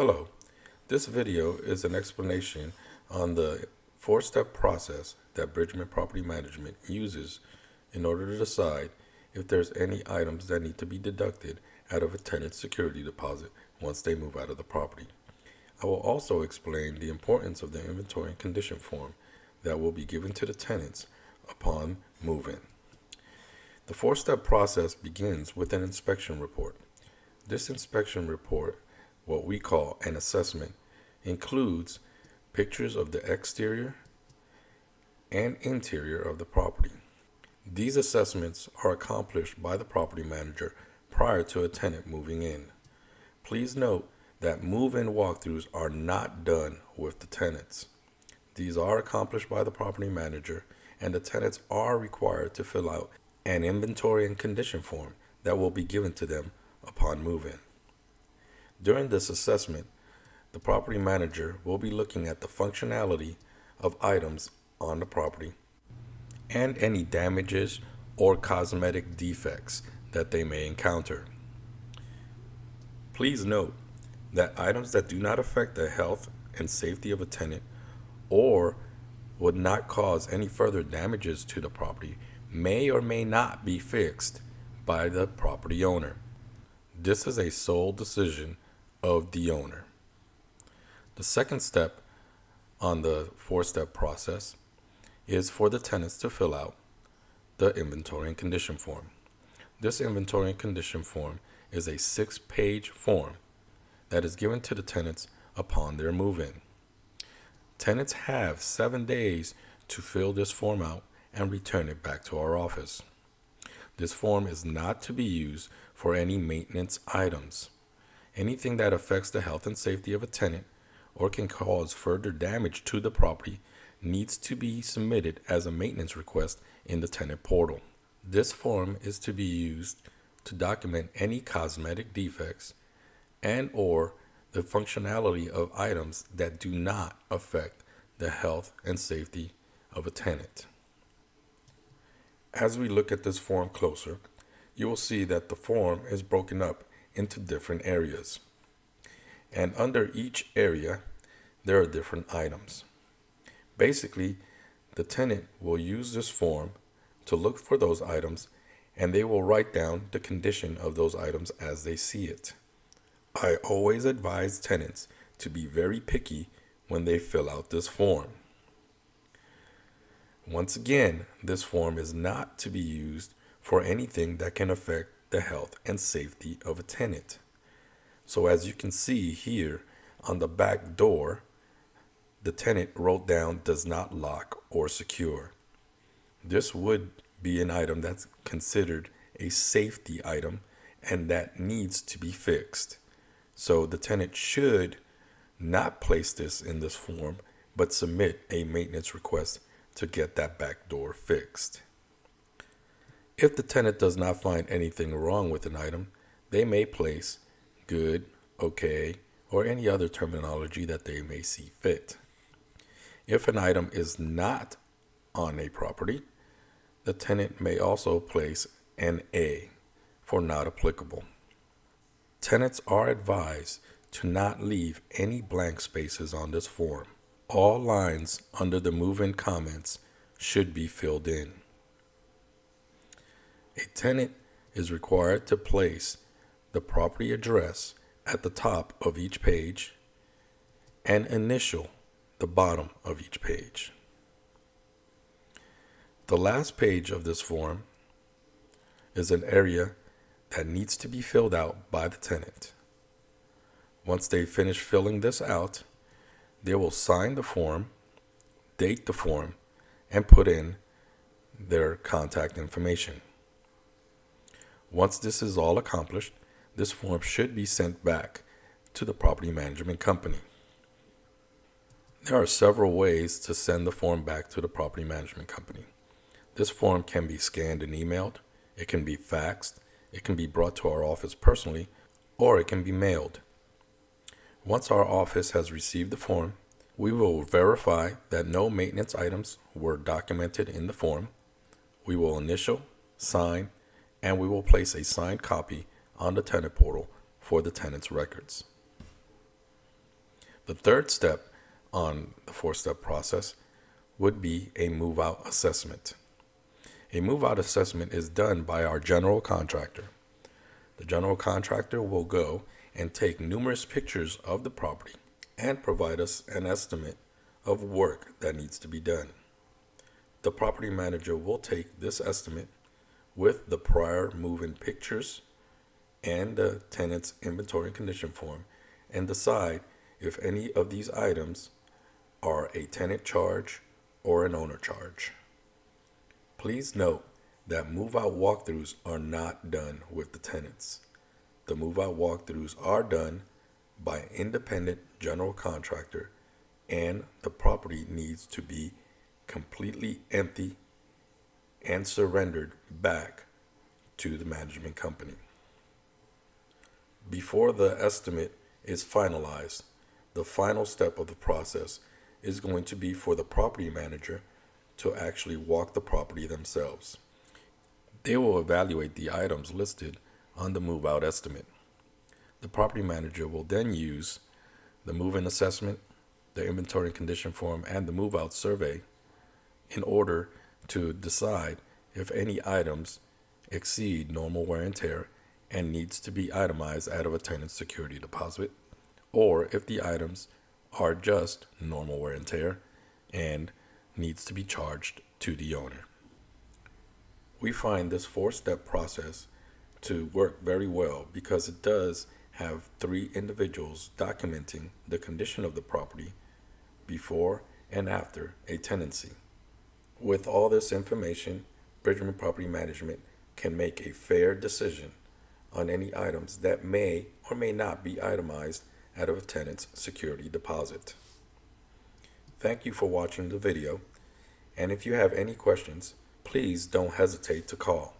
Hello, this video is an explanation on the four-step process that Bridgman Property Management uses in order to decide if there's any items that need to be deducted out of a tenant's security deposit once they move out of the property. I will also explain the importance of the inventory and condition form that will be given to the tenants upon move-in. The four-step process begins with an inspection report. This inspection report, what we call an assessment, includes pictures of the exterior and interior of the property. These assessments are accomplished by the property manager prior to a tenant moving in. Please note that move-in walkthroughs are not done with the tenants. These are accomplished by the property manager, and the tenants are required to fill out an inventory and condition form that will be given to them upon move-in. During this assessment, the property manager will be looking at the functionality of items on the property and any damages or cosmetic defects that they may encounter. Please note that items that do not affect the health and safety of a tenant or would not cause any further damages to the property may or may not be fixed by the property owner. This is a sole decision of the owner. The second step on the four-step process is for the tenants to fill out the inventory and condition form. This inventory and condition form is a 6-page form that is given to the tenants upon their move-in. Tenants have 7 days to fill this form out and return it back to our office. This form is not to be used for any maintenance items. Anything that affects the health and safety of a tenant or can cause further damage to the property needs to be submitted as a maintenance request in the tenant portal. This form is to be used to document any cosmetic defects and or the functionality of items that do not affect the health and safety of a tenant. As we look at this form closer, you will see that the form is broken up into different areas. And under each area, there are different items. Basically, the tenant will use this form to look for those items, and they will write down the condition of those items as they see it. I always advise tenants to be very picky when they fill out this form. Once again, this form is not to be used for anything that can affect the health and safety of a tenant. So as you can see here on the back door, the tenant wrote down does not lock or secure. This would be an item that's considered a safety item and that needs to be fixed. So the tenant should not place this in this form, but submit a maintenance request to get that back door fixed. If the tenant does not find anything wrong with an item, they may place good, okay, or any other terminology that they may see fit. If an item is not on a property, the tenant may also place an A for not applicable. Tenants are advised to not leave any blank spaces on this form. All lines under the move-in comments should be filled in. A tenant is required to place the property address at the top of each page and initial the bottom of each page. The last page of this form is an area that needs to be filled out by the tenant. Once they finish filling this out, they will sign the form, date the form, and put in their contact information. Once this is all accomplished, this form should be sent back to the property management company. There are several ways to send the form back to the property management company. This form can be scanned and emailed, it can be faxed, it can be brought to our office personally, or it can be mailed. Once our office has received the form, we will verify that no maintenance items were documented in the form. We will initial, sign, and we will place a signed copy on the tenant portal for the tenant's records. The third step on the four-step process would be a move-out assessment. A move-out assessment is done by our general contractor. The general contractor will go and take numerous pictures of the property and provide us an estimate of work that needs to be done. The property manager will take this estimate with the prior move-in pictures and the tenant's inventory and condition form and decide if any of these items are a tenant charge or an owner charge. Please note that move-out walkthroughs are not done with the tenants. The move-out walkthroughs are done by an independent general contractor, and the property needs to be completely empty and surrendered back to the management company. Before the estimate is finalized, the final step of the process is going to be for the property manager to actually walk the property themselves. They will evaluate the items listed on the move-out estimate. The property manager will then use the move-in assessment, the inventory and condition form, and the move-out survey in order to decide if any items exceed normal wear and tear and needs to be itemized out of a tenant's security deposit, or if the items are just normal wear and tear and needs to be charged to the owner. We find this four-step process to work very well because it does have 3 individuals documenting the condition of the property before and after a tenancy. With all this information, Bridgman Property Management can make a fair decision on any items that may or may not be itemized out of a tenant's security deposit. Thank you for watching the video, and if you have any questions, please don't hesitate to call.